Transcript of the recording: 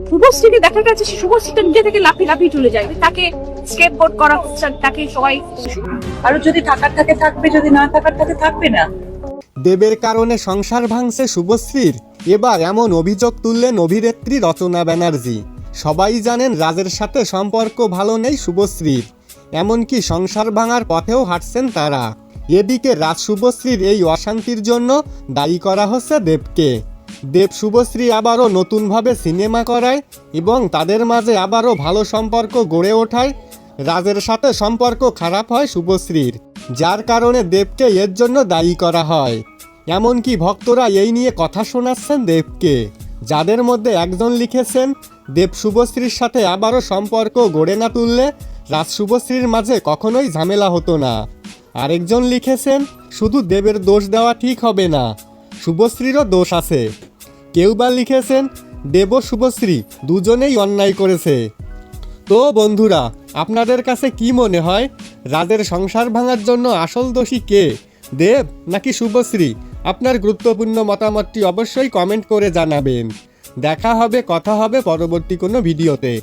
শুভশ্রীকে দেখা গেছে শুভশ্রীটা নিজে থেকে লাফিয়ে লাফিয়ে চলে যায়, তাকে স্কেপবোর্ড করা হচ্ছে, তাকে সবাই আর যদি থাকার থাকে থাকবে, যদি না থাকার থাকে থাকবে না। দেবের কারণে সংসার ভাঙছে শুভশ্রীর, এবার এমন অভিযোগ তুললেন অভিনেত্রী রচনা ব্যানার্জি। সবাই জানেন রাজের সাথে সম্পর্ক ভালো নেই শুভশ্রীর, এমনকি সংসার ভাঙার পথেও হাঁটছেন তারা। এদিকে রাজ শুভশ্রীর এই অশান্তির জন্য দায়ী করা হচ্ছে দেবকে। দেব শুভশ্রী আবারও নতুনভাবে সিনেমা করায় এবং তাদের মাঝে আবারও ভালো সম্পর্ক গড়ে ওঠায়। রাজের সাথে সম্পর্ক খারাপ হয় শুভশ্রীর, যার কারণে দেবকে এর জন্য দায়ী করা হয়। এমনকি ভক্তরা এই নিয়ে কথা শোনাচ্ছেন দেবকে, যাদের মধ্যে একজন লিখেছেন দেব শুভশ্রীর সাথে আবারও সম্পর্ক গড়ে না তুললে রাজ শুভশ্রীর মাঝে কখনোই ঝামেলা হতো না। আরেকজন লিখেছেন শুধু দেবের দোষ দেওয়া ঠিক হবে না, শুভশ্রীরও দোষ আছে। কেউ বা লিখেছেন দেব ও শুভশ্রী দুজনেই অন্যায় করেছে। তো বন্ধুরা, আপনাদের কাছে কি মনে হয়, রাজের সংসার ভাঙার জন্য আসল দোষী কে, দেব নাকি শুভশ্রী? আপনার গুরুত্বপূর্ণ মতামতটি অবশ্যই কমেন্ট করে জানাবেন। দেখা হবে, কথা হবে পরবর্তী কোনো ভিডিওতে।